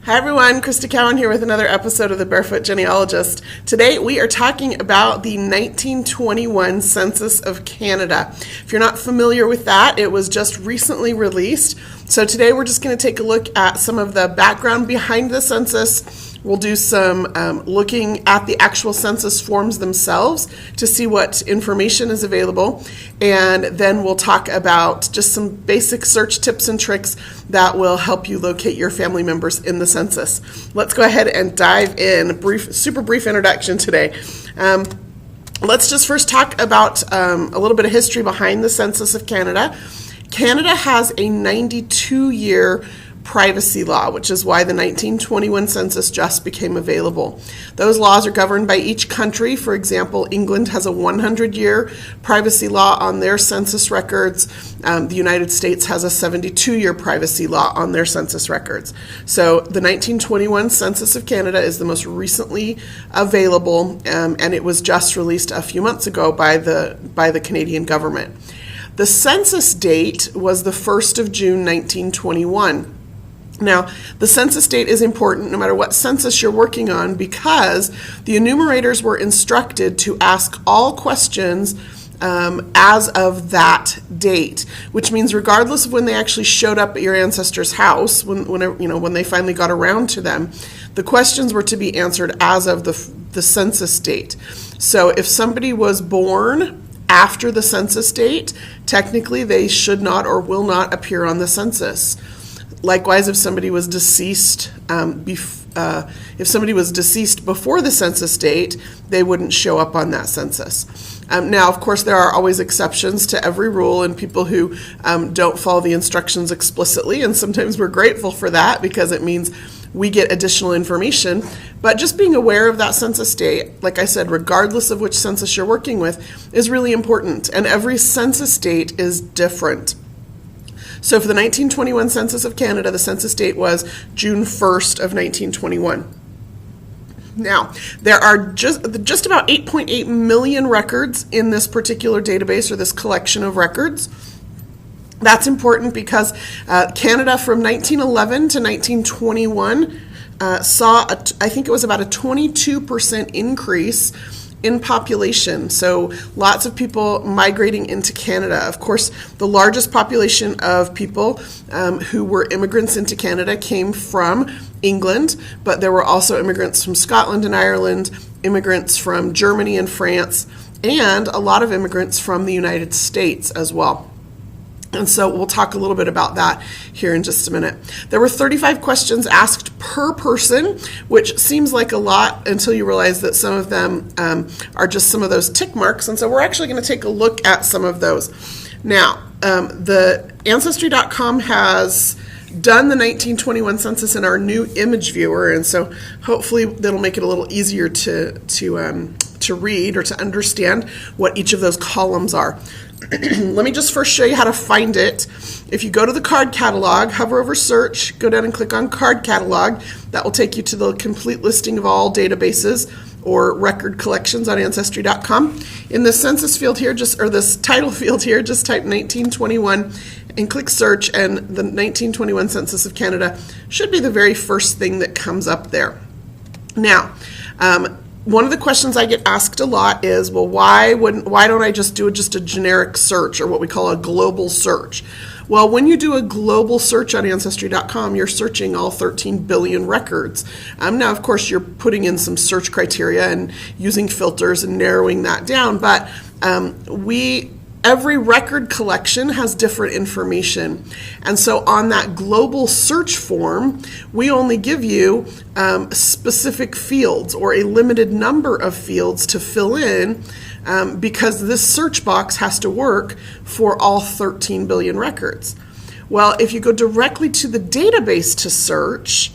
Hi everyone, Crista Cowan here with another episode of the Barefoot Genealogist. Today we are talking about the 1921 Census of Canada. If you're not familiar with that, it was just recently released. So today we're just going to take a look at some of the background behind the census. We'll do some looking at the actual census forms themselves to see what information is available. And then we'll talk about just some basic search tips and tricks that will help you locate your family members in the census. Let's go ahead and dive in. Super brief introduction today. Let's just first talk about a little bit of history behind the Census of Canada. Canada has a 92-year privacy law, which is why the 1921 census just became available. Those laws are governed by each country. For example, England has a 100-year privacy law on their census records. The United States has a 72-year privacy law on their census records. So the 1921 Census of Canada is the most recently available, and it was just released a few months ago by the Canadian government. The census date was the 1st of June, 1921. Now, the census date is important no matter what census you're working on because the enumerators were instructed to ask all questions as of that date, which means regardless of when they actually showed up at your ancestor's house, when they finally got around to them, the questions were to be answered as of the census date. So if somebody was born after the census date, technically they should not or will not appear on the census. Likewise, if somebody was deceased, if somebody was deceased before the census date, they wouldn't show up on that census. Now, of course, there are always exceptions to every rule and people who don't follow the instructions explicitly, and sometimes we're grateful for that because it means we get additional information. But just being aware of that census date, like I said, regardless of which census you're working with, is really important, and every census date is different. So for the 1921 Census of Canada, the census date was June 1st of 1921. Now, there are just about 8.8 million records in this particular database or this collection of records. That's important because Canada from 1911 to 1921 saw, I think it was about a 22% increase in population, so lots of people migrating into Canada. Of course, the largest population of people who were immigrants into Canada came from England, but there were also immigrants from Scotland and Ireland, immigrants from Germany and France, and a lot of immigrants from the United States as well. And so we'll talk a little bit about that here in just a minute. There were 35 questions asked per person, which seems like a lot until you realize that some of them are just some of those tick marks. And so we're actually going to take a look at some of those. Now, the Ancestry.com has done the 1921 census in our new image viewer, and so hopefully that'll make it a little easier to read or to understand what each of those columns are. Let me just first show you how to find it. If you go to the card catalog, hover over search, go down and click on card catalog. That will take you to the complete listing of all databases or record collections on Ancestry.com. In the census field here, this title field here, just type 1921 and click search, and the 1921 Census of Canada should be the very first thing that comes up there. Now, one of the questions I get asked a lot is, well, why don't I just do a generic search or what we call a global search? Well, when you do a global search on Ancestry.com, you're searching all 13 billion records. Now, of course, you're putting in some search criteria and using filters and narrowing that down, but every record collection has different information. And so on that global search form, we only give you specific fields or a limited number of fields to fill in because this search box has to work for all 13 billion records. Well, if you go directly to the database to search,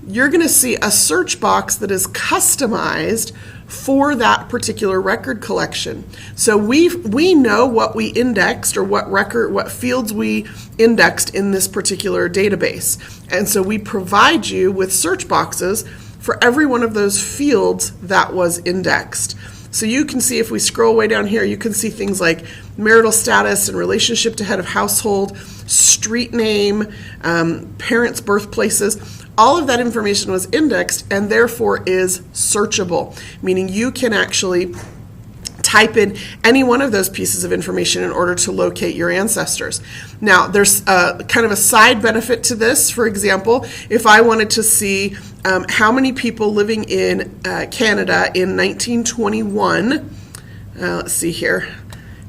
you're going to see a search box that is customized for that particular record collection. So we know what we indexed or what fields we indexed in this particular database. And so we provide you with search boxes for every one of those fields that was indexed. So you can see, if we scroll way down here, you can see things like marital status and relationship to head of household, street name, parents' birthplaces. all of that information was indexed and therefore is searchable, meaning you can actually type in any one of those pieces of information in order to locate your ancestors. Now, there's kind of a side benefit to this. For example, if I wanted to see how many people living in Canada in 1921, let's see here,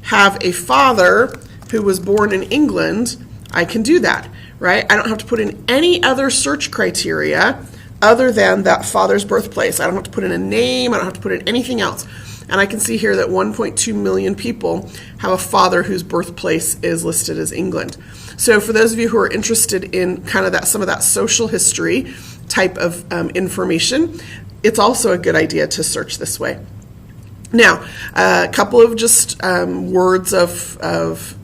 have a father who was born in England, I can do that, right? I don't have to put in any other search criteria other than that father's birthplace. I don't have to put in a name. I don't have to put in anything else. And I can see here that 1.2 million people have a father whose birthplace is listed as England. So for those of you who are interested in kind of that, some of that social history type of information, it's also a good idea to search this way. Now, a couple of just words of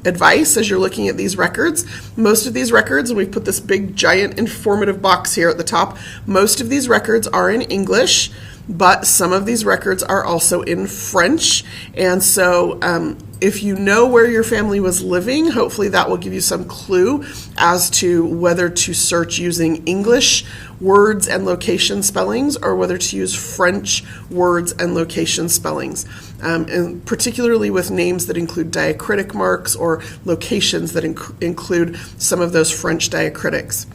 advice as you're looking at these records. Most of these records, and we've put this big, giant, informative box here at the top, most of these records are in English, but some of these records are also in French. And so if you know where your family was living, hopefully that will give you some clue as to whether to search using English words and location spellings or whether to use French words and location spellings, and particularly with names that include diacritic marks or locations that include some of those French diacritics.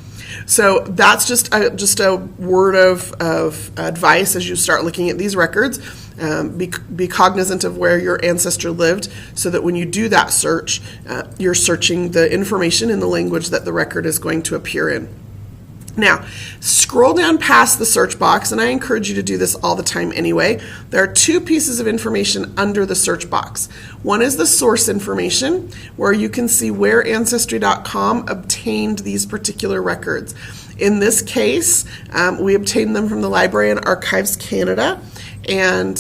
So that's just a word of advice as you start looking at these records. Be cognizant of where your ancestor lived so that when you do that search, you're searching the information in the language that the record is going to appear in. Now, scroll down past the search box, and I encourage you to do this all the time anyway. There are two pieces of information under the search box. One is the source information, where you can see where Ancestry.com obtained these particular records. In this case, we obtained them from the Library and Archives Canada, and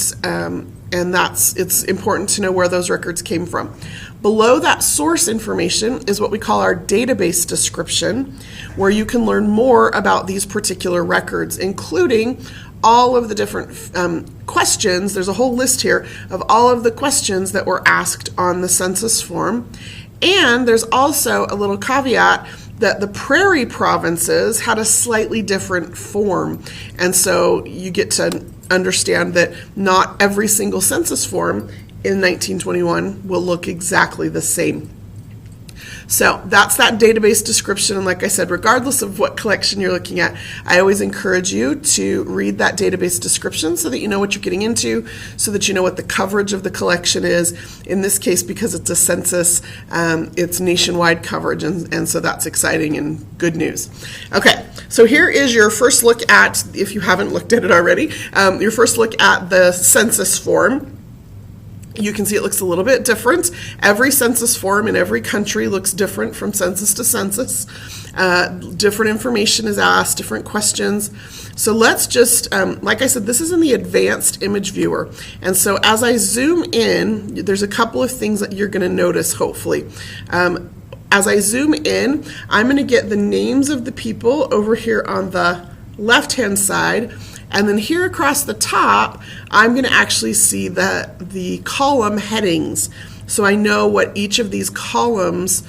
it's important to know where those records came from. Below that source information is what we call our database description, where you can learn more about these particular records, including all of the different questions. There's a whole list here of all of the questions that were asked on the census form. And there's also a little caveat that the prairie provinces had a slightly different form. And so you get to understand that not every single census form in 1921 will look exactly the same. So that's that database description, and like I said, regardless of what collection you're looking at, I always encourage you to read that database description so that you know what you're getting into, so that you know what the coverage of the collection is. In this case, because it's a census, it's nationwide coverage, and so that's exciting and good news. Okay, so here is your first look at, if you haven't looked at it already, your first look at the census form. You can see it looks a little bit different. Every census form in every country looks different from census to census. Different information is asked, different questions. So let's just, like I said, this is in the advanced image viewer. And so as I zoom in, there's a couple of things that you're going to notice, hopefully. As I zoom in, I'm going to get the names of the people over here on the left-hand side. And then here across the top, I'm going to actually see the column headings, so I know what each of these columns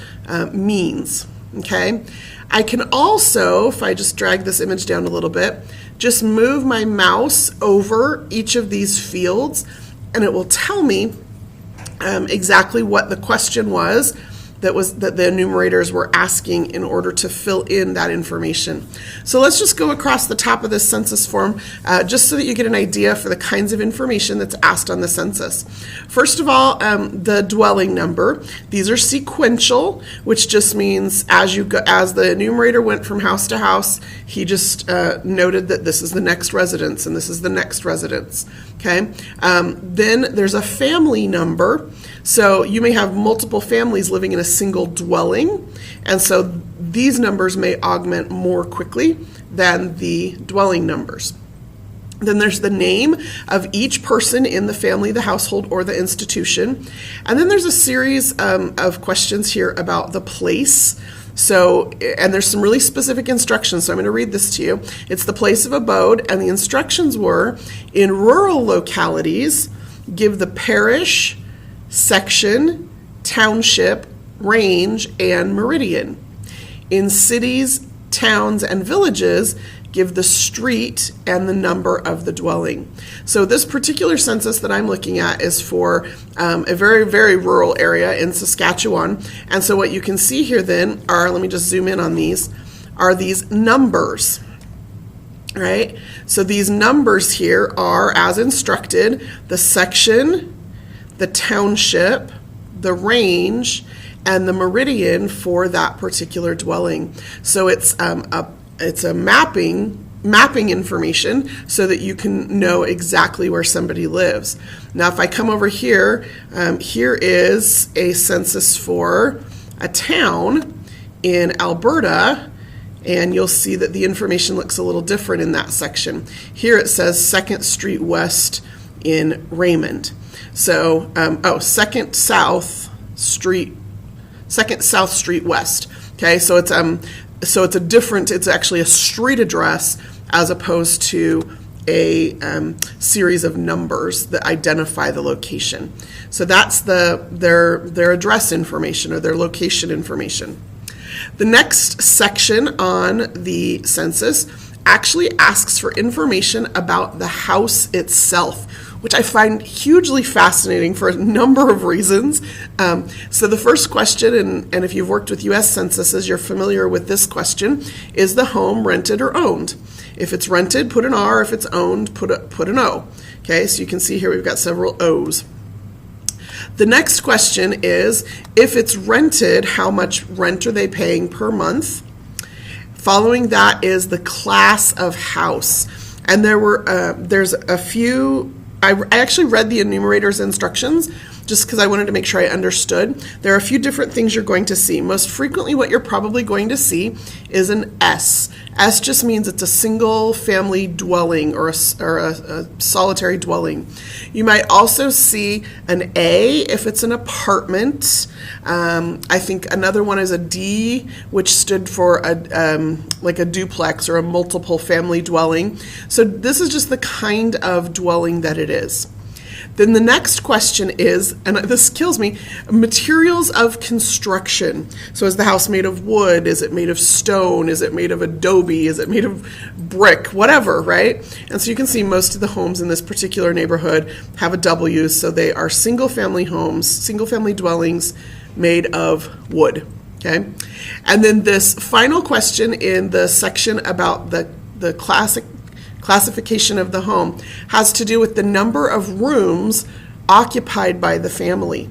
means, okay? I can also, if I just drag this image down a little bit, just move my mouse over each of these fields, and it will tell me exactly what the question was that the enumerators were asking in order to fill in that information. So let's just go across the top of this census form just so that you get an idea for the kinds of information that's asked on the census. First of all, the dwelling number. These are sequential, which just means as the enumerator went from house to house, he just noted that this is the next residence and this is the next residence. Okay. Then there's a family number. So you may have multiple families living in a single dwelling, and so these numbers may augment more quickly than the dwelling numbers. Then there's the name of each person in the family, the household, or the institution. And then there's a series of questions here about the place. So, and there's some really specific instructions, so I'm going to read this to you. It's the place of abode, and the instructions were, in rural localities, give the parish, section, township, range, and meridian. In cities, towns, and villages, give the street and the number of the dwelling. So this particular census that I'm looking at is for a very, very rural area in Saskatchewan. And so what you can see here then are, let me just zoom in on these, are these numbers, right? So these numbers here are, as instructed, the section, the township, the range, and the meridian for that particular dwelling. So it's a mapping information so that you can know exactly where somebody lives. Now, if I come over here, here is a census for a town in Alberta, and you'll see that the information looks a little different in that section. Here it says 2nd Street West in Raymond. So, 2nd South Street West. Okay, so it's it's actually a street address as opposed to a series of numbers that identify the location. So that's their address information or their location information. The next section on the census actually asks for information about the house itself, which I find hugely fascinating for a number of reasons. So the first question, and if you've worked with U.S. censuses, you're familiar with this question, is the home rented or owned? If it's rented, put an R. If it's owned, put an O. Okay, so you can see here we've got several O's. The next question is, if it's rented, how much rent are they paying per month? Following that is the class of house. And there's a few, I actually read the enumerator's instructions just because I wanted to make sure I understood. There are a few different things you're going to see. Most frequently what you're probably going to see is an S. S just means it's a single family dwelling or a solitary dwelling. You might also see an A if it's an apartment. I think another one is a D, which stood for like a duplex or a multiple family dwelling. So this is just the kind of dwelling that it is. Then the next question is, and this kills me, materials of construction. So is the house made of wood? Is it made of stone? Is it made of adobe? Is it made of brick? Whatever, right? And so you can see most of the homes in this particular neighborhood have a W, so they are single-family homes, single-family dwellings made of wood, okay? And then this final question in the section about the classification of the home has to do with the number of rooms occupied by the family.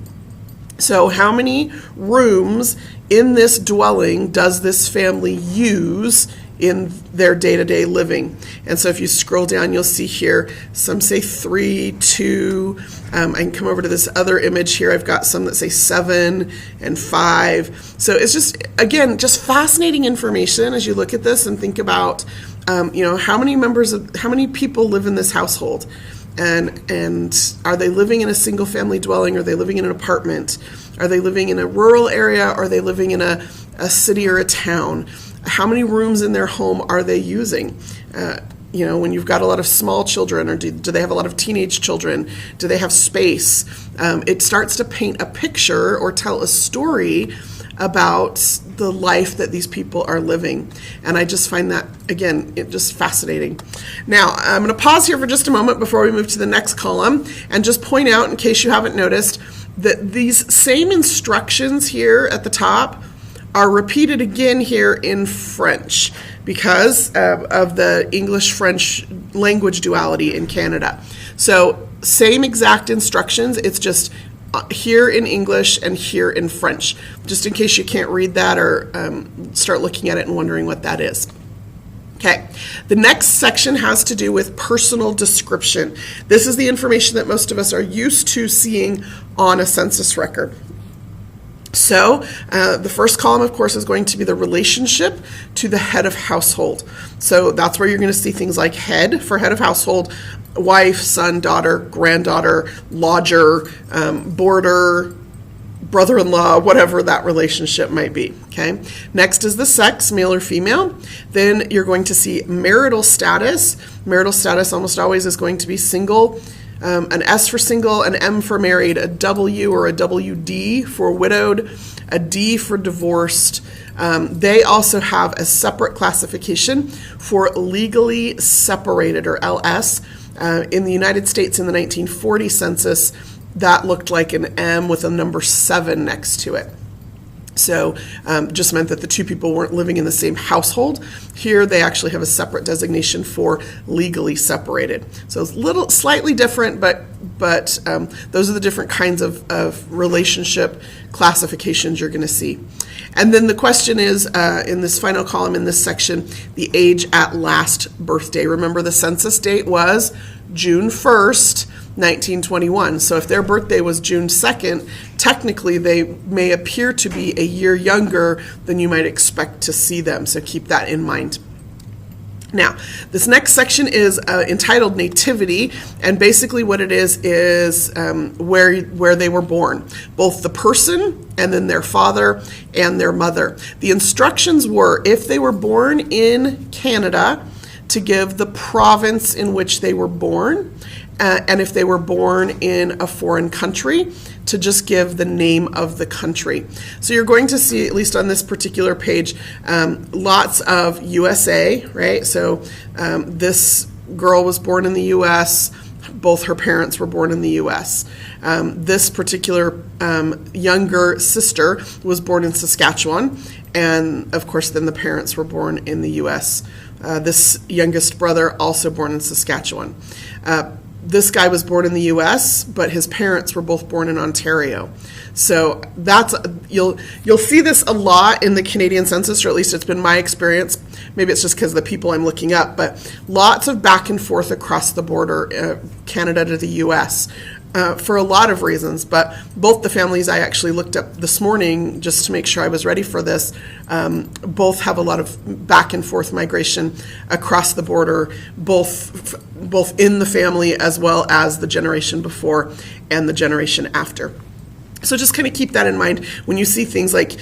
So how many rooms in this dwelling does this family use in their day-to-day living? And so if you scroll down, you'll see here, some say 3, 2, I can come over to this other image here. I've got some that say 7 and 5. So it's just, again, just fascinating information as you look at this and think about how many people live in this household, and are they living in a single family dwelling? Are they living in an apartment? Are they living in a rural area? Are they living in a city or a town? How many rooms in their home are they using? When you've got a lot of small children, or do they have a lot of teenage children? Do they have space? It starts to paint a picture or tell a story about the life that these people are living. And I just find that, again, just fascinating. Now, I'm going to pause here for just a moment before we move to the next column and just point out, in case you haven't noticed, that these same instructions here at the top are repeated again here in French because of the English-French language duality in Canada. So same exact instructions, it's just here in English and here in French, just in case you can't read that or start looking at it and wondering what that is. Okay, the next section has to do with personal description. This is the information that most of us are used to seeing on a census record. So the first column, of course, is going to be the relationship to the head of household. So that's where you're going to see things like head for head of household, wife, son, daughter, granddaughter, lodger, boarder, brother-in-law, whatever that relationship might be, okay? Next is the sex, male or female. Then you're going to see marital status. Marital status almost always is going to be single, an S for single, an M for married, a W or a WD for widowed, a D for divorced. They also have a separate classification for legally separated, or LS. In the United States in the 1940 census, that looked like an M with a number 7 next to it. So just meant that the two people weren't living in the same household. Here they actually have a separate designation for legally separated. So it's slightly different, but those are the different kinds of relationship classifications you're going to see. And then the question is, in this final column in this section, the age at last birthday. Remember, the census date was June 1st, 1921. So if their birthday was June 2nd, technically they may appear to be a year younger than you might expect to see them. So keep that in mind. Now, this next section is entitled Nativity, and basically what it is where they were born, both the person and then their father and their mother. The instructions were, if they were born in Canada, to give the province in which they were born, and if they were born in a foreign country, to just give the name of the country. So you're going to see, at least on this particular page, lots of USA, right? So this girl was born in the U.S., both her parents were born in the U.S. This particular younger sister was born in Saskatchewan, and of course then the parents were born in the U.S. This youngest brother also born in Saskatchewan. This guy was born in the U.S., but his parents were both born in Ontario. So that's you'll see this a lot in the Canadian census, or at least it's been my experience. Maybe it's just because of the people I'm looking up, but lots of back and forth across the border, Canada to the U.S., for a lot of reasons. But both the families I actually looked up this morning just to make sure I was ready for this, both have a lot of back and forth migration across the border, both in the family as well as the generation before and the generation after. So just kind of keep that in mind when you see things like,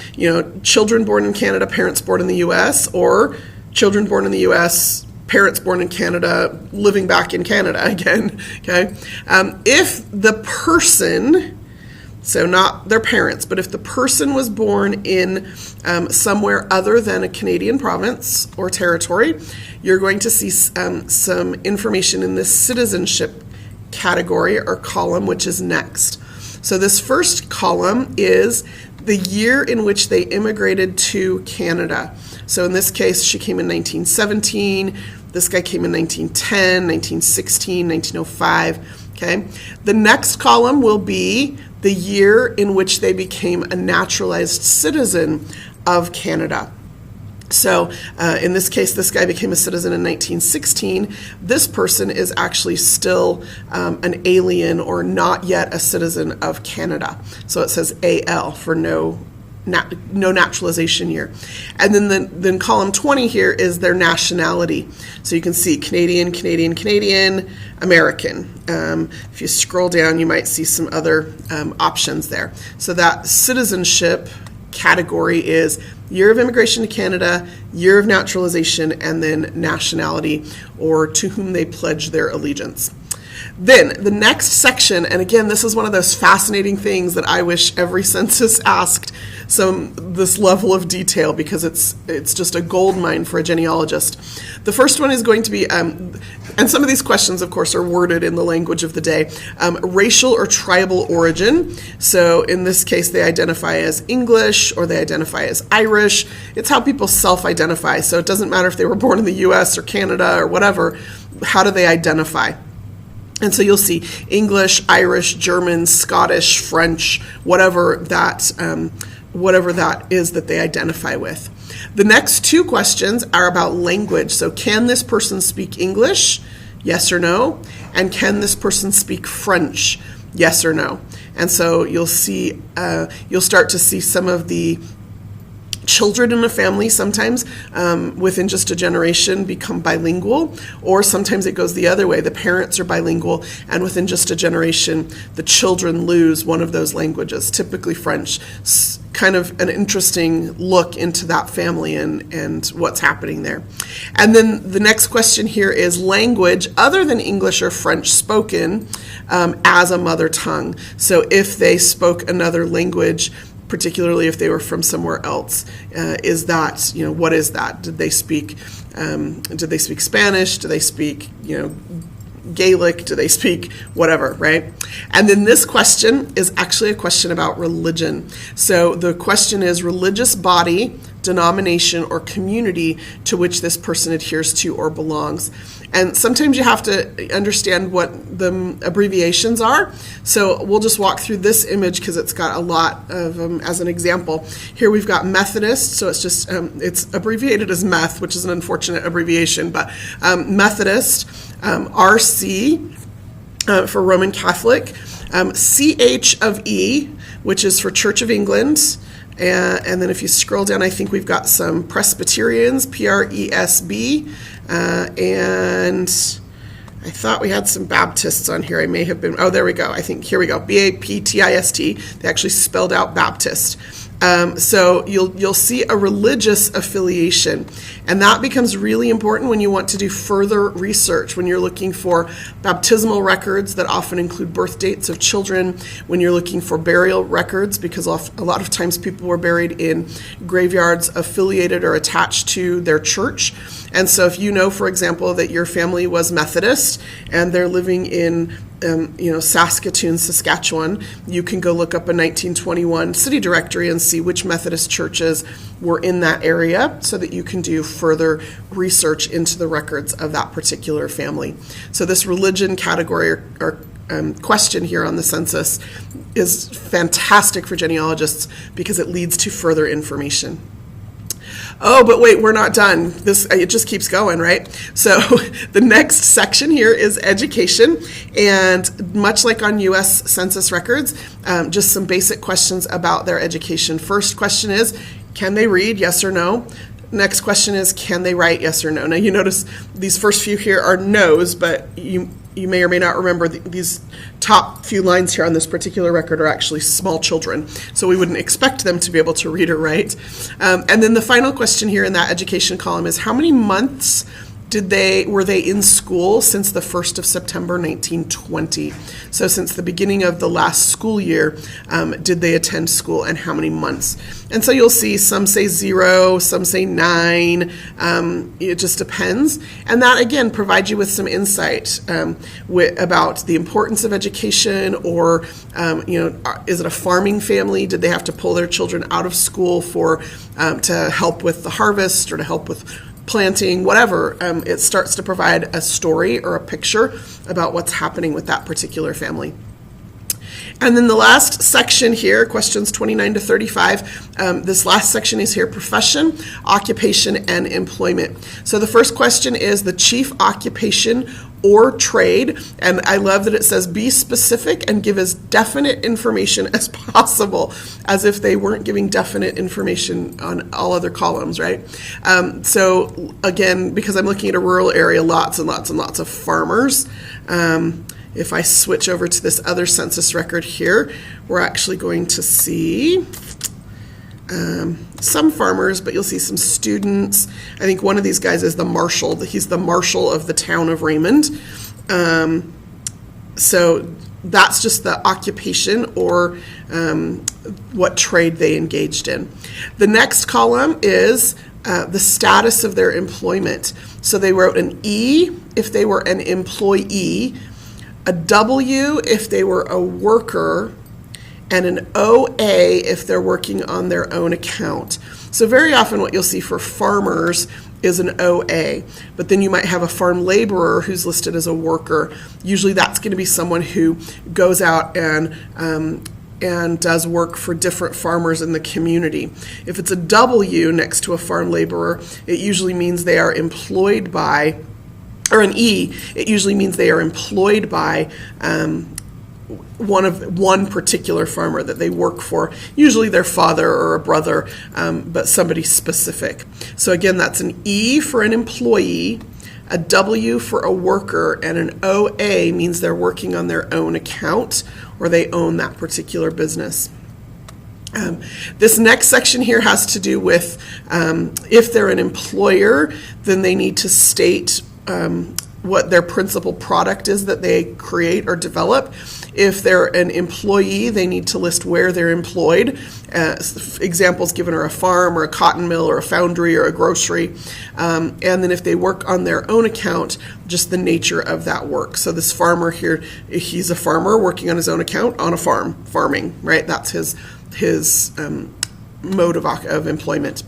children born in Canada, parents born in the U.S., or children born in the U.S., parents born in Canada, living back in Canada again, okay? If the person, so not their parents, but if the person was born in somewhere other than a Canadian province or territory, you're going to see some information in this citizenship category or column, which is next. So this first column is the year in which they immigrated to Canada. So in this case, she came in 1917. This guy came in 1910, 1916, 1905. Okay. The next column will be the year in which they became a naturalized citizen of Canada. So in this case, this guy became a citizen in 1916. This person is actually still an alien or not yet a citizen of Canada. So it says AL for no naturalization year. And then column 20 here is their nationality. So you can see Canadian, Canadian, Canadian, American. If you scroll down, you might see some other options there. So that citizenship category is year of immigration to Canada, year of naturalization, and then nationality, or to whom they pledge their allegiance. Then the next section, and again, this is one of those fascinating things that I wish every census asked this level of detail, because it's just a gold mine for a genealogist. The first one is going to be, and some of these questions, of course, are worded in the language of the day, racial or tribal origin. So in this case, they identify as English or they identify as Irish. It's how people self-identify. So it doesn't matter if they were born in the U.S. or Canada or whatever. How do they identify? And so you'll see English, Irish, German, Scottish, French, whatever that is that they identify with. The next two questions are about language. So can this person speak English? Yes or no? And can this person speak French? Yes or no? And so you'll start to see some of the Children in a family sometimes within just a generation become bilingual, or sometimes it goes the other way. The parents are bilingual, and within just a generation, the children lose one of those languages, typically French. Kind of an interesting look into that family and what's happening there. And then the next question here is language other than English or French spoken as a mother tongue. So if they spoke another language, particularly if they were from somewhere else, is that, what is that? Did they speak Spanish? Do they speak, Gaelic? Do they speak whatever, right? And then this question is actually a question about religion. So the question is religious body, denomination, or community to which this person adheres to or belongs. And sometimes you have to understand what the abbreviations are. So we'll just walk through this image because it's got a lot of them as an example. Here we've got Methodist, so it's just, it's abbreviated as METH, which is an unfortunate abbreviation, but Methodist, RC for Roman Catholic, CH of E, which is for Church of England, and then if you scroll down, I think we've got some Presbyterians, PRESB, and I thought we had some Baptists on here. I may have been, there we go. I think, here we go, BAPTIST. They actually spelled out Baptist. So you'll see a religious affiliation, and that becomes really important when you want to do further research, when you're looking for baptismal records that often include birth dates of children, when you're looking for burial records, because a lot of times people were buried in graveyards affiliated or attached to their church. And so if you know, for example, that your family was Methodist and they're living in Saskatoon, Saskatchewan, you can go look up a 1921 city directory and see which Methodist churches were in that area so that you can do further research into the records of that particular family. So this religion category or question here on the census is fantastic for genealogists because it leads to further information. Oh, but wait, we're not done. It just keeps going, right? So the next section here is education, and much like on U.S. Census records, just some basic questions about their education. First question is, can they read, yes or no? Next question is, can they write, yes or no? Now you notice these first few here are no's, but you may or may not remember these top few lines here on this particular record are actually small children, so we wouldn't expect them to be able to read or write. And then the final question here in that education column is, how many months were they in school since the 1st of September 1920? So since the beginning of the last school year, did they attend school, and how many months? And so you'll see some say 0, some say 9. It just depends. And that, again, provides you with some insight about the importance of education, or, is it a farming family? Did they have to pull their children out of school to help with the harvest or to help with planting, whatever? It starts to provide a story or a picture about what's happening with that particular family. And then the last section here, questions 29 to 35, this last section is here, profession, occupation, and employment. So the first question is the chief occupation or trade, and I love that it says be specific and give as definite information as possible, as if they weren't giving definite information on all other columns, right? So again, because I'm looking at a rural area, lots and lots and lots of farmers. If I switch over to this other census record here, we're actually going to see some farmers, but you'll see some students. I think one of these guys is the marshal. He's the marshal of the town of Raymond. So that's just the occupation or what trade they engaged in. The next column is the status of their employment. So they wrote an E if they were an employee, a W if they were a worker, and an OA if they're working on their own account. So very often what you'll see for farmers is an OA, but then you might have a farm laborer who's listed as a worker. Usually that's going to be someone who goes out and does work for different farmers in the community. If it's a W next to a farm laborer, it usually means they are employed by, or an E, it usually means they are employed by one particular farmer that they work for, usually their father or a brother, but somebody specific. So again, that's an E for an employee, a W for a worker, and an OA means they're working on their own account or they own that particular business. This next section here has to do with if they're an employer, then they need to state what their principal product is that they create or develop. If they're an employee, they need to list where they're employed. Examples given are a farm or a cotton mill or a foundry or a grocery. And then if they work on their own account, just the nature of that work. So this farmer here, he's a farmer working on his own account on a farm, farming, right? That's his mode of employment.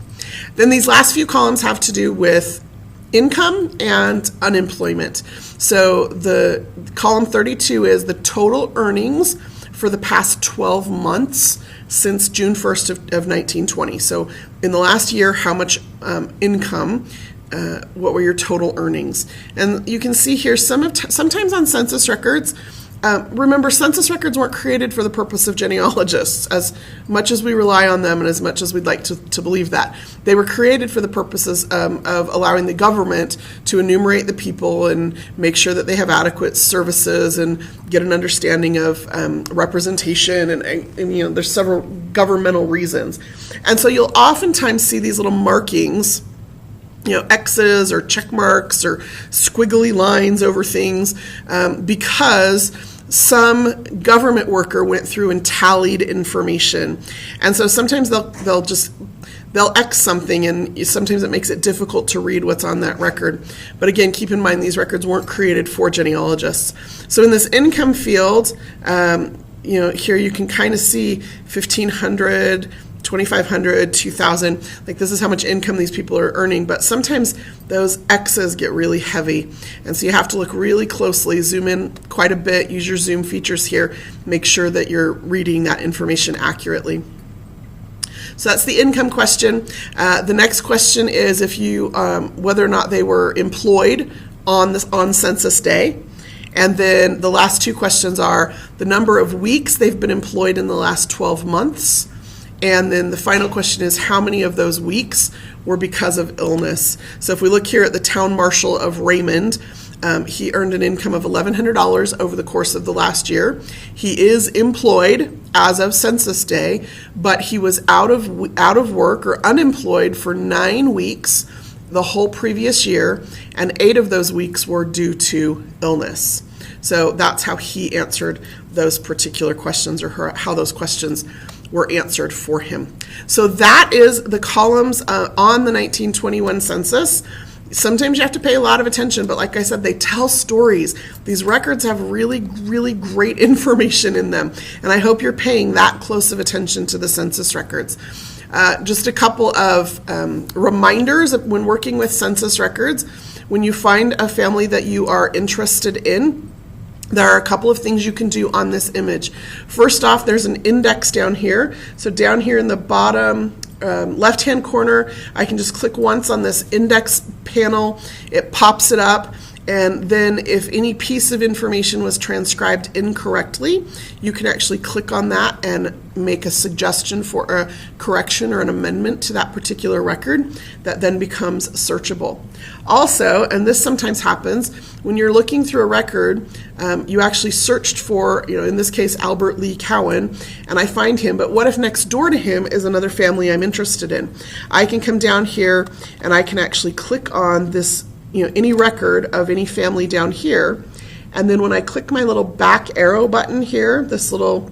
Then these last few columns have to do with income and unemployment. So the column 32 is the total earnings for the past 12 months since June 1st of 1920. So in the last year, how much income, what were your total earnings? And you can see here sometimes on census records, remember, census records weren't created for the purpose of genealogists, as much as we rely on them and as much as we'd like to believe that. They were created for the purposes of allowing the government to enumerate the people and make sure that they have adequate services and get an understanding of representation. And you know, there's several governmental reasons. And so you'll oftentimes see these little markings, you know, X's or check marks or squiggly lines over things because some government worker went through and tallied information. And so sometimes they'll X something, and sometimes it makes it difficult to read what's on that record. But again, keep in mind these records weren't created for genealogists. So in this income field, you know, here you can kind of see 1,500, 2,500, 2,000, like this is how much income these people are earning, but sometimes those X's get really heavy, and so you have to look really closely, zoom in quite a bit, use your zoom features here, make sure that you're reading that information accurately. So that's the income question. The next question is if you whether or not they were employed on census day. And then the last two questions are the number of weeks they've been employed in the last 12 months. And then the final question is how many of those weeks were because of illness. So if we look here at the town marshal of Raymond, he earned an income of $1,100 over the course of the last year. He is employed as of census day, but he was out of work or unemployed for 9 weeks the whole previous year, and 8 of those weeks were due to illness. So that's how he answered those particular questions, or how those questions were answered for him. So that is the columns on the 1921 census. Sometimes you have to pay a lot of attention, but like I said, they tell stories. These records have really, really great information in them, and I hope you're paying that close of attention to the census records. Just a couple of reminders of when working with census records. When you find a family that you are interested in, there are a couple of things you can do on this image. First off, there's an index down here. So down here in the bottom left-hand corner, I can just click once on this index panel. It pops it up. And then if any piece of information was transcribed incorrectly, you can actually click on that and make a suggestion for a correction or an amendment to that particular record that then becomes searchable. Also, and this sometimes happens, when you're looking through a record, you actually searched for, in this case, Albert Lee Cowan, and I find him, but what if next door to him is another family I'm interested in? I can come down here and I can actually click on this, any record of any family down here, and then when I click my little back arrow button here, this little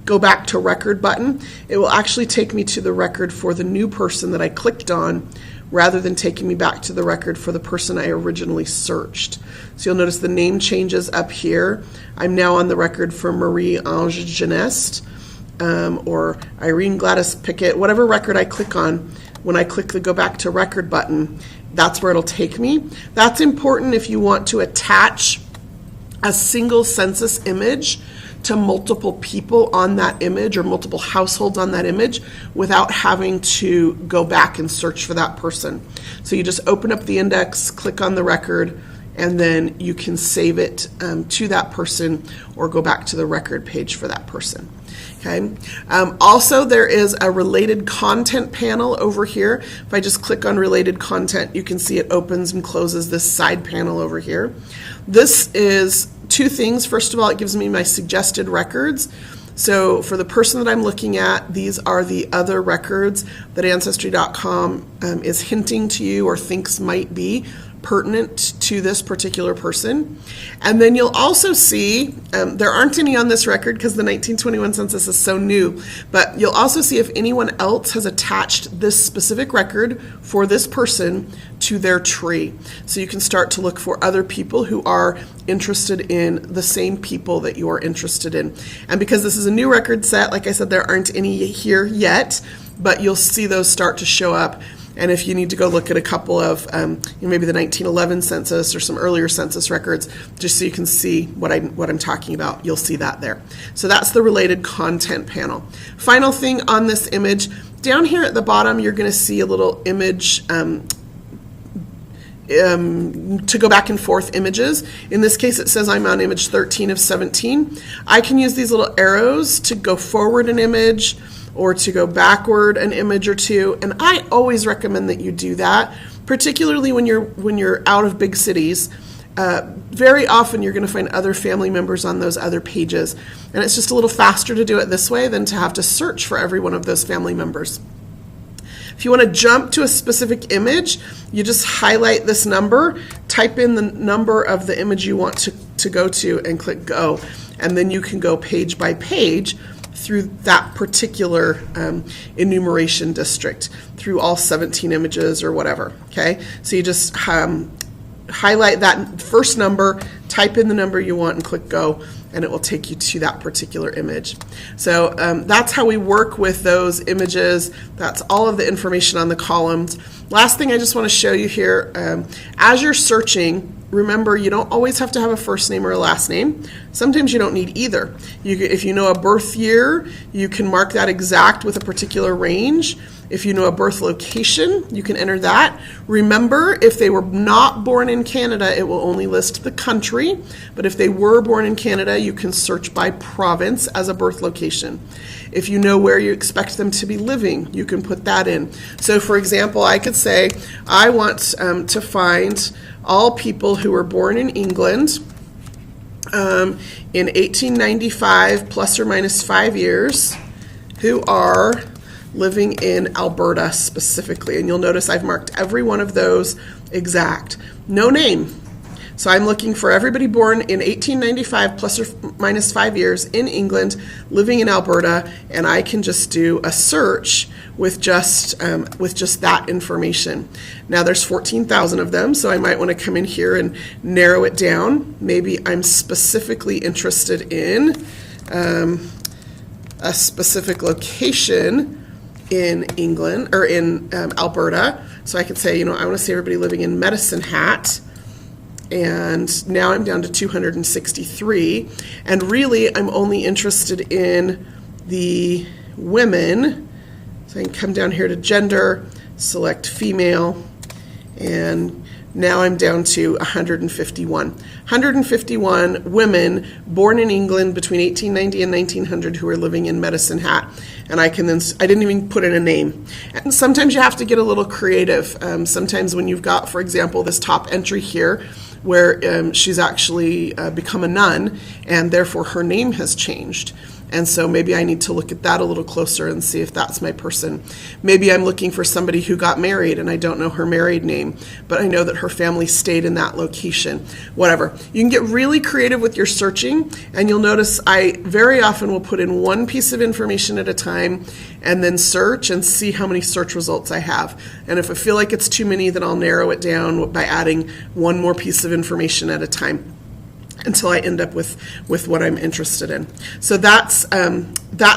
go back to record button, it will actually take me to the record for the new person that I clicked on, rather than taking me back to the record for the person I originally searched. So you'll notice the name changes up here. I'm now on the record for Marie Ange Geneste, or Irene Gladys Pickett, whatever record I click on. When I click the go back to record button, that's where it'll take me. That's important if you want to attach a single census image to multiple people on that image or multiple households on that image without having to go back and search for that person. So you just open up the index, click on the record, and then you can save it to that person or go back to the record page for that person. Okay. Also, there is a related content panel over here. If I just click on related content, you can see it opens and closes this side panel over here. This is two things. First of all, it gives me my suggested records. So for the person that I'm looking at, these are the other records that Ancestry.com is hinting to you or thinks might be pertinent to this particular person. And then you'll also see, there aren't any on this record because the 1921 census is so new, but you'll also see if anyone else has attached this specific record for this person to their tree. So you can start to look for other people who are interested in the same people that you are interested in. And because this is a new record set, like I said, there aren't any here yet, but you'll see those start to show up. And if you need to go look at a couple of maybe the 1911 census or some earlier census records, just so you can see what I'm talking about, you'll see that there. So that's the related content panel. Final thing on this image, down here at the bottom, you're going to see a little image to go back and forth images. In this case, it says I'm on image 13 of 17. I can use these little arrows to go forward an image or to go backward an image or two, and I always recommend that you do that, particularly when you're out of big cities. Very often you're going to find other family members on those other pages, and it's just a little faster to do it this way than to have to search for every one of those family members. If you want to jump to a specific image, you just highlight this number, type in the number of the image you want to go to, and click go, and then you can go page by page through that particular enumeration district, through all 17 images or whatever, okay? So you just highlight that first number, type in the number you want, and click go, and it will take you to that particular image. So that's how we work with those images. That's all of the information on the columns. Last thing I just want to show you here, as you're searching, remember, you don't always have to have a first name or a last name. Sometimes you don't need either. If you know a birth year, you can mark that exact with a particular range. If you know a birth location, you can enter that. Remember, if they were not born in Canada, it will only list the country. But if they were born in Canada, you can search by province as a birth location. If you know where you expect them to be living, you can put that in. So for example, I could say, I want to find all people who were born in England in 1895 plus or minus 5 years who are living in Alberta specifically. And you'll notice I've marked every one of those exact. No name. So I'm looking for everybody born in 1895 plus or minus 5 years in England, living in Alberta, and I can just do a search with just that information. Now there's 14,000 of them, so I might want to come in here and narrow it down. Maybe I'm specifically interested in a specific location in England or in Alberta. So I could say, I want to see everybody living in Medicine Hat. And now I'm down to 263. And really, I'm only interested in the women. So I can come down here to gender, select female, and now I'm down to 151. 151 women born in England between 1890 and 1900 who are living in Medicine Hat. And I didn't even put in a name. And sometimes you have to get a little creative. Sometimes when you've got, for example, this top entry here, where she's actually become a nun, and therefore her name has changed. And so maybe I need to look at that a little closer and see if that's my person. Maybe I'm looking for somebody who got married and I don't know her married name, but I know that her family stayed in that location. Whatever. You can get really creative with your searching, and you'll notice I very often will put in one piece of information at a time and then search and see how many search results I have. And if I feel like it's too many, then I'll narrow it down by adding one more piece of information at a time, until I end up with what I'm interested in. So that's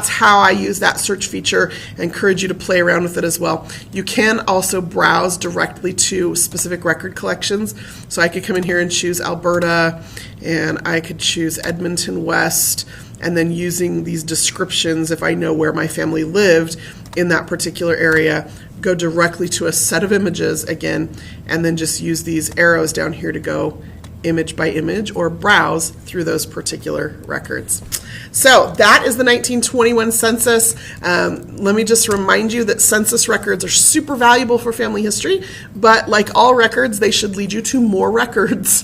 how I use that search feature. I encourage you to play around with it as well. You can also browse directly to specific record collections. So I could come in here and choose Alberta, and I could choose Edmonton West, and then using these descriptions, if I know where my family lived in that particular area, go directly to a set of images again, and then just use these arrows down here to go image by image or browse through those particular records. So that is the 1921 census. Let me just remind you that census records are super valuable for family history, but like all records, they should lead you to more records.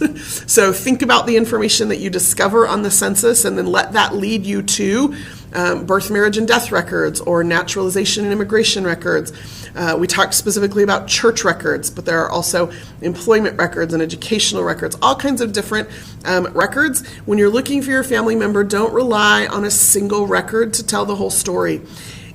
So think about the information that you discover on the census and then let that lead you to birth, marriage, and death records or naturalization and immigration records. We talked specifically about church records, but there are also employment records and educational records, all kinds of different records. When you're looking for your family member, don't rely on a single record to tell the whole story.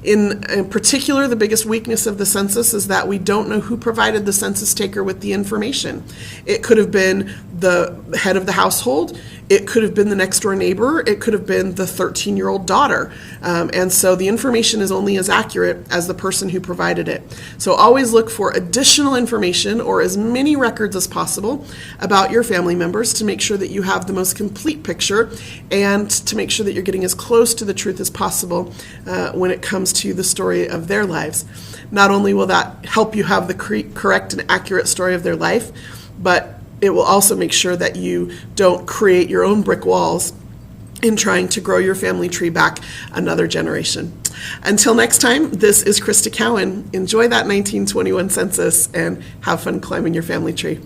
In particular, the biggest weakness of the census is that we don't know who provided the census taker with the information. It could have been the head of the household. It could have been the next door neighbor. It could have been the 13-year-old daughter. And so the information is only as accurate as the person who provided it. So always look for additional information or as many records as possible about your family members to make sure that you have the most complete picture and to make sure that you're getting as close to the truth as possible when it comes to the story of their lives. Not only will that help you have the correct and accurate story of their life, but it will also make sure that you don't create your own brick walls in trying to grow your family tree back another generation. Until next time, this is Crista Cowan. Enjoy that 1921 census and have fun climbing your family tree.